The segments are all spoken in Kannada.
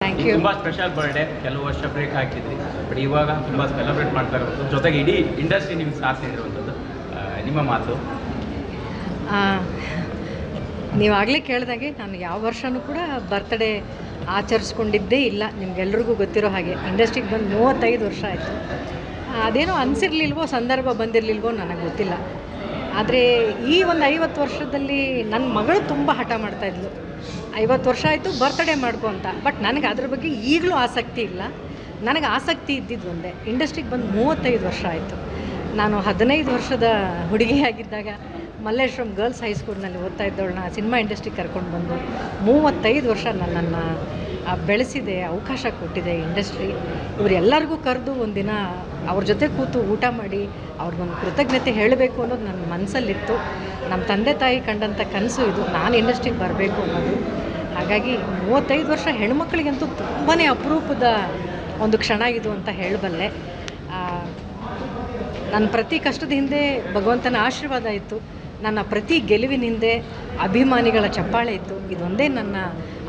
Thank you. ತುಂಬ ಸ್ಪೆಷಲ್ ಬರ್ಡೇ. ಕೆಲವು ವರ್ಷ ಬ್ರೇಕ್ ಹಾಕಿದ್ರಿ, ಬಟ್ ಇವಾಗ ತುಂಬ ಸೆಲೆಬ್ರೇಟ್ ಮಾಡ್ತಾ ಇರೋದು, ಜೊತೆಗೆ ಇಡೀ ಇಂಡಸ್ಟ್ರಿ ನಿಮ್ಗೆ ಸಾಥ್ ನೀಡಿರುವಂಥದ್ದು. ನಿಮ್ಮ ಮಾತು. ನೀವಾಗಲೇ ಕೇಳಿದಾಗೆ ನಾನು ಯಾವ ವರ್ಷವೂ ಕೂಡ ಬರ್ತ್ಡೇ ಆಚರಿಸ್ಕೊಂಡಿದ್ದೇ ಇಲ್ಲ. ನಿಮ್ಗೆಲ್ರಿಗೂ ಗೊತ್ತಿರೋ ಹಾಗೆ ಇಂಡಸ್ಟ್ರಿಗೆ ಬಂದು 35 ವರ್ಷ ಆಯಿತು. ಅದೇನೋ ಅನಿಸಿರ್ಲಿಲ್ವೋ, ಸಂದರ್ಭ ಬಂದಿರಲಿಲ್ವೋ ನನಗೆ ಗೊತ್ತಿಲ್ಲ. ಆದರೆ ಈ ಒಂದು 50 ವರ್ಷದಲ್ಲಿ ನನ್ನ ಮಗಳು ತುಂಬ ಹಠ ಮಾಡ್ತಾಯಿದ್ಲು, 50 ವರ್ಷ ಆಯಿತು ಬರ್ತ್ಡೇ ಮಾಡ್ಕೊ ಅಂತ. ಬಟ್ ನನಗೆ ಅದ್ರ ಬಗ್ಗೆ ಈಗಲೂ ಆಸಕ್ತಿ ಇಲ್ಲ. ನನಗೆ ಆಸಕ್ತಿ ಇದ್ದಿದ್ದು ಒಂದೇ, ಇಂಡಸ್ಟ್ರಿಗೆ ಬಂದು 35 ವರ್ಷ ಆಯಿತು. ನಾನು 15 ವರ್ಷದ ಹುಡುಗಿಯಾಗಿದ್ದಾಗ ಮಲ್ಲೇಶ್ವರಂ ಗರ್ಲ್ಸ್ ಹೈಸ್ಕೂಲ್ನಲ್ಲಿ ಓದ್ತಾ ಇದ್ದವಳನ್ನ ಸಿನಿಮಾ ಇಂಡಸ್ಟ್ರಿಗೆ ಕರ್ಕೊಂಡು ಬಂದು 35 ವರ್ಷ ನನ್ನನ್ನು ಬೆಳೆಸಿದೆ, ಅವಕಾಶ ಕೊಟ್ಟಿದೆ ಇಂಡಸ್ಟ್ರಿ. ಇವರೆಲ್ಲರಿಗೂ ಕರೆದು ಒಂದಿನ ಅವ್ರ ಜೊತೆ ಕೂತು ಊಟ ಮಾಡಿ ಅವ್ರಿಗೊಂದು ಕೃತಜ್ಞತೆ ಹೇಳಬೇಕು ಅನ್ನೋದು ನನ್ನ ಮನಸ್ಸಲ್ಲಿತ್ತು. ನಮ್ಮ ತಂದೆ ತಾಯಿ ಕಂಡಂಥ ಕನಸು ಇದು, ನಾನು ಇಂಡಸ್ಟ್ರಿಗೆ ಬರಬೇಕು ಅನ್ನೋದು. ಹಾಗಾಗಿ 35 ವರ್ಷ ಹೆಣ್ಮಕ್ಳಿಗಂತೂ ತುಂಬಾ ಅಪರೂಪದ ಒಂದು ಕ್ಷಣ ಇದು ಅಂತ ಹೇಳಬಲ್ಲೆ. ನನ್ನ ಪ್ರತಿ ಕಷ್ಟದ ಹಿಂದೆ ಭಗವಂತನ ಆಶೀರ್ವಾದ ಇತ್ತು, ನನ್ನ ಪ್ರತಿ ಗೆಲುವಿನ ಹಿಂದೆ ಅಭಿಮಾನಿಗಳ ಚಪ್ಪಾಳೆ ಇತ್ತು. ಇದೊಂದೇ ನನ್ನ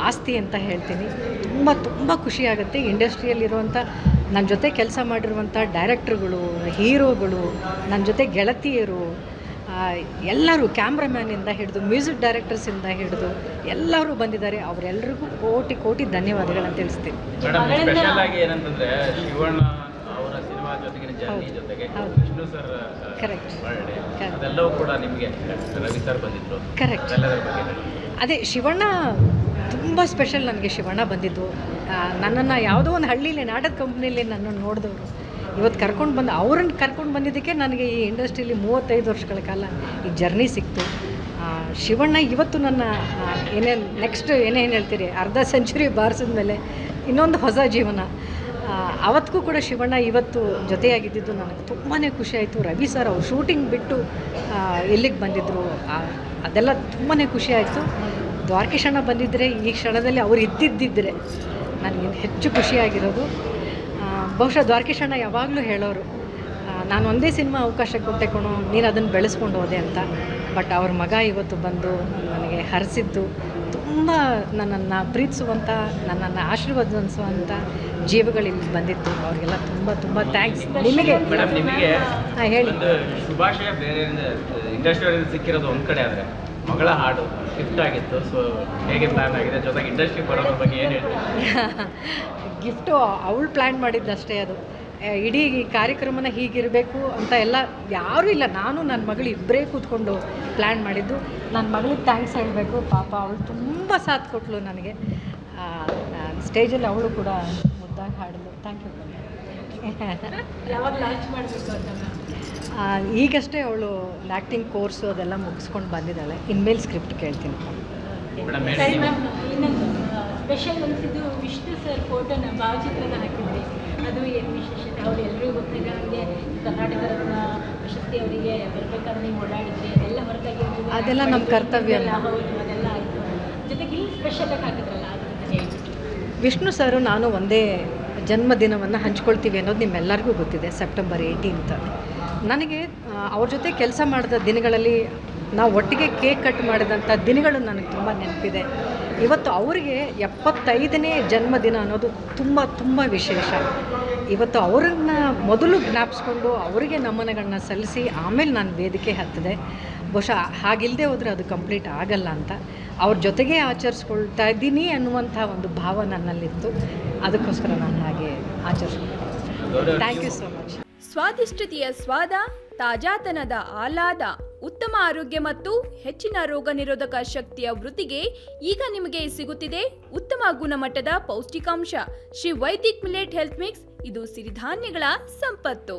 ಆಸ್ತಿ ಅಂತ ಹೇಳ್ತೀನಿ. ತುಂಬ ತುಂಬ ಖುಷಿಯಾಗುತ್ತೆ. ಇಂಡಸ್ಟ್ರಿಯಲ್ಲಿರುವಂಥ ನನ್ನ ಜೊತೆ ಕೆಲಸ ಮಾಡಿರುವಂಥ ಡೈರೆಕ್ಟ್ರುಗಳು, ಹೀರೋಗಳು, ನನ್ನ ಜೊತೆ ಗೆಳತಿಯರು ಎಲ್ಲರೂ, ಕ್ಯಾಮ್ರಾಮ್ಯಾನಿಂದ ಹಿಡಿದು ಮ್ಯೂಸಿಕ್ ಡೈರೆಕ್ಟರ್ಸಿಂದ ಹಿಡಿದು ಎಲ್ಲರೂ ಬಂದಿದ್ದಾರೆ. ಅವರೆಲ್ಲರಿಗೂ ಕೋಟಿ ಕೋಟಿ ಧನ್ಯವಾದಗಳನ್ನು ತಿಳಿಸ್ತೀನಿ. ಸ್ಪೆಷಲ್ ಆಗಿ ಏನಂತಂದರೆ ಶಿವಣ್ಣ ಅವರ ಸಿನಿಮಾ ಜೊತೆಗಿನ ಜರ್ನಿ ಜೊತೆಗೆ ವಿಷ್ಣು ಸರ್ ಕರೆಕ್ಟ್ ಅದೆಲ್ಲವೂ ಕೂಡ ನಿಮಗೆ ರವಿ ಸರ್ ಬಂದಿದ್ರು. ಕರೆಕ್ಟ್. ಅದೇ ಶಿವಣ್ಣ ತುಂಬ ಸ್ಪೆಷಲ್. ನನಗೆ ಶಿವಣ್ಣ ಬಂದಿದ್ದು, ನನ್ನನ್ನು ಯಾವುದೋ ಒಂದು ಹಳ್ಳಿಲಿ ನಾಟಕ ಕಂಪ್ನಿಯಲ್ಲಿ ನನ್ನನ್ನು ನೋಡಿದವರು ಇವತ್ತು ಅವ್ರನ್ನ ಕರ್ಕೊಂಡು ಬಂದಿದ್ದಕ್ಕೆ ನನಗೆ ಈ ಇಂಡಸ್ಟ್ರಿಯಲ್ಲಿ 35 ವರ್ಷಗಳ ಕಾಲ ಈ ಜರ್ನಿ ಸಿಕ್ತು. ಶಿವಣ್ಣ ಇವತ್ತು ನನ್ನ ನೆಕ್ಸ್ಟ್ ಏನೇನು ಹೇಳ್ತೀರಿ, ಅರ್ಧ ಸೆಂಚುರಿ ಬಾರಿಸಿದ ಮೇಲೆ ಇನ್ನೊಂದು ಹೊಸ ಜೀವನ. ಅವತ್ತಿಗೂ ಕೂಡ ಶಿವಣ್ಣ ಇವತ್ತು ಜೊತೆಯಾಗಿದ್ದಿದ್ದು ನನಗೆ ತುಂಬಾ ಖುಷಿಯಾಯಿತು. ರವಿ ಸರ್ ಅವ್ರು ಶೂಟಿಂಗ್ ಬಿಟ್ಟು ಇಲ್ಲಿಗೆ ಬಂದಿದ್ದರು, ಅದೆಲ್ಲ ತುಂಬಾ ಖುಷಿಯಾಯಿತು. ದ್ವಾರಕೀಶಣ್ಣ ಬಂದಿದ್ದರೆ ಈ ಕ್ಷಣದಲ್ಲಿ ಅವ್ರು ಇದ್ದಿದ್ದಿದ್ದರೆ ನನಗೆ ಹೆಚ್ಚು ಖುಷಿಯಾಗಿರೋದು. ಬಹುಶಃ ದ್ವಾರಕೀಶಣ್ಣ ಯಾವಾಗಲೂ ಹೇಳೋರು, ನಾನು ಒಂದೇ ಸಿನಿಮಾ ಅವಕಾಶ ಕೊಟ್ಟೆ ಕಣೋ, ನೀನು ಅದನ್ನು ಬೆಳೆಸ್ಕೊಂಡು ಹೋದೆ ಅಂತ. ಬಟ್ ಅವ್ರ ಮಗ ಇವತ್ತು ಬಂದು ನನಗೆ ಹರಿಸಿದ್ದು, ತುಂಬ ನನ್ನನ್ನು ಪ್ರೀತಿಸುವಂಥ, ನನ್ನನ್ನು ಆಶೀರ್ವದಿಸುವಂಥ ಜೀವಗಳಿಲ್ಲಿ ಬಂದಿತ್ತು. ಅವರಿಗೆಲ್ಲ ತುಂಬ ತುಂಬ ಥ್ಯಾಂಕ್ಸ್. ನಿಮಗೆ ಮೇಡಮ್, ನಿಮಗೆ ಹೇಳಿ. ಶುಭಾಶಯ ಬೇರೆ ಇಂಡಸ್ಟ್ರಿಯಲ್ಲಿ ಸಿಕ್ಕಿರೋದು ಒಂದು ಕಡೆ, ಆದರೆ ಮಗಳ ಹಾಡು ಗಿಫ್ಟ್ ಆಗಿತ್ತು. ಸೊ ಹೇಗೆ ಪ್ಲ್ಯಾನ್ ಆಗಿದೆ, ಜೊತೆಗೆ ಇಂಡಸ್ಟ್ರಿ ಬರೋದ್ರ ಬಗ್ಗೆ ಏನು ಹೇಳ್ತೀವಿ? ಗಿಫ್ಟು ಅವಳು ಪ್ಲ್ಯಾನ್ ಮಾಡಿದ್ದಷ್ಟೇ. ಅದು ಇಡೀ ಕಾರ್ಯಕ್ರಮನ ಹೀಗಿರಬೇಕು ಅಂತ ಎಲ್ಲ ಯಾರೂ ಇಲ್ಲ, ನಾನು ನನ್ನ ಮಗಳು ಇಬ್ಬರೇ ಕೂತ್ಕೊಂಡು ಪ್ಲ್ಯಾನ್ ಮಾಡಿದ್ದು. ನನ್ನ ಮಗಳಿಗೆ ಥ್ಯಾಂಕ್ಸ್ ಹೇಳಬೇಕು. ಪಾಪ ಅವಳು ತುಂಬ ಸಾಥ್ ಕೊಟ್ಟಳು ನನಗೆ. ಸ್ಟೇಜಲ್ಲಿ ಅವಳು ಕೂಡ ಮುದ್ದಾಗಿ ಹಾಡಲು. Thank you. ಯಾವಾಗ ಲಾಂಚ್ ಮಾಡಬೇಕು ಅಂತ? ಈಗಷ್ಟೇ ಅವಳು ಆ್ಯಕ್ಟಿಂಗ್ ಕೋರ್ಸು ಅದೆಲ್ಲ ಮುಗಿಸ್ಕೊಂಡು ಬಂದಿದ್ದಾಳೆ. ಇನ್ಮೇಲೆ ಸ್ಕ್ರಿಪ್ಟ್ ಕೇಳ್ತೀನಿ. ಸರಿ ಮ್ಯಾಮ್, ಇನ್ನೊಂದು ಸ್ಪೆಷಲ್ ಅನಿಸಿದ್ದು ವಿಷ್ಣು ಸರ್ ಫೋಟೋನ ಭಾವಚಿತ್ರದ ಹಾಕಿದ್ರಿ, ಅದು ಏನು ವಿಶೇಷತೆ? ಅವ್ರು ಎಲ್ಲರಿಗೂ ಗೊತ್ತಿಲ್ಲ, ನಮಗೆ ಕರ್ನಾಟಕ ರತ್ನ ಪ್ರಶಸ್ತಿ ಅವರಿಗೆ ಬರಬೇಕಾದ್ರೆ ನೀವು ಓಡಾಡಿದ್ರಿ, ಅದೆಲ್ಲ ಹೊರತಾಗಿ ಅದೆಲ್ಲ ನಮ್ಮ ಕರ್ತವ್ಯ. ಹೌದು, ಅದೆಲ್ಲ ಆಯಿತು. ಜೊತೆಗೆ ಇಲ್ಲಿ ಸ್ಪೆಷಲಾಗಿ ಹಾಕಿದ್ರಲ್ಲ, ಅದನ್ನು ಹೇಳ್ಬಿಟ್ಟು. ವಿಷ್ಣು ಸರು ನಾನು ಒಂದೇ ಜನ್ಮದಿನವನ್ನು ಹಂಚ್ಕೊಳ್ತೀವಿ ಅನ್ನೋದು ನಿಮ್ಮೆಲ್ಲರಿಗೂ ಗೊತ್ತಿದೆ, ಸೆಪ್ಟೆಂಬರ್ 18. ನನಗೆ ಅವ್ರ ಜೊತೆ ಕೆಲಸ ಮಾಡಿದ ದಿನಗಳಲ್ಲಿ ನಾವು ಒಟ್ಟಿಗೆ ಕೇಕ್ ಕಟ್ ಮಾಡಿದಂಥ ದಿನಗಳು ನನಗೆ ತುಂಬ ನೆನಪಿದೆ. ಇವತ್ತು ಅವರಿಗೆ 75ನೇ ಜನ್ಮದಿನ ಅನ್ನೋದು ತುಂಬ ತುಂಬ ವಿಶೇಷ. ಇವತ್ತು ಅವರನ್ನು ಮೊದಲು ಜ್ಞಾಪಿಸ್ಕೊಂಡು ಅವರಿಗೆ ನಮನಗಳನ್ನ ಸಲ್ಲಿಸಿ ಆಮೇಲೆ ನಾನು ವೇದಿಕೆ ಹತ್ತಿದೆ. ಬಹುಶಃ ಹಾಗಿಲ್ಲದೆ ಹೋದರೆ ಅದು ಕಂಪ್ಲೀಟ್ ಆಗಲ್ಲ ಅಂತ ಅವ್ರ ಜೊತೆಗೆ ಆಚರಿಸ್ಕೊಳ್ತಾ ಇದ್ದೀನಿ ಅನ್ನುವಂಥ ಒಂದು ಭಾವ ನನ್ನಲ್ಲಿತ್ತು. ಅದಕ್ಕೋಸ್ಕರ ನಾನು ಹಾಗೆ ಆಚರಿಸ್ಕೊಳ್ತೀನಿ. Thank you so much. ಸ್ವಾದಿಷ್ಟತೆಯ ಸ್ವಾದ, ತಾಜಾತನದ ಆಹ್ಲಾದ, ಉತ್ತಮ ಆರೋಗ್ಯ ಮತ್ತು ಹೆಚ್ಚಿನ ರೋಗ ನಿರೋಧಕ ಶಕ್ತಿಯ ವೃದ್ಧಿಗೆ ಈಗ ನಿಮಗೆ ಸಿಗುತ್ತಿದೆ ಉತ್ತಮ ಗುಣಮಟ್ಟದ ಪೌಷ್ಟಿಕಾಂಶ. Shri Vaidik millet health mix, ಇದು ಸಿರಿಧಾನ್ಯಗಳ ಸಂಪತ್ತು.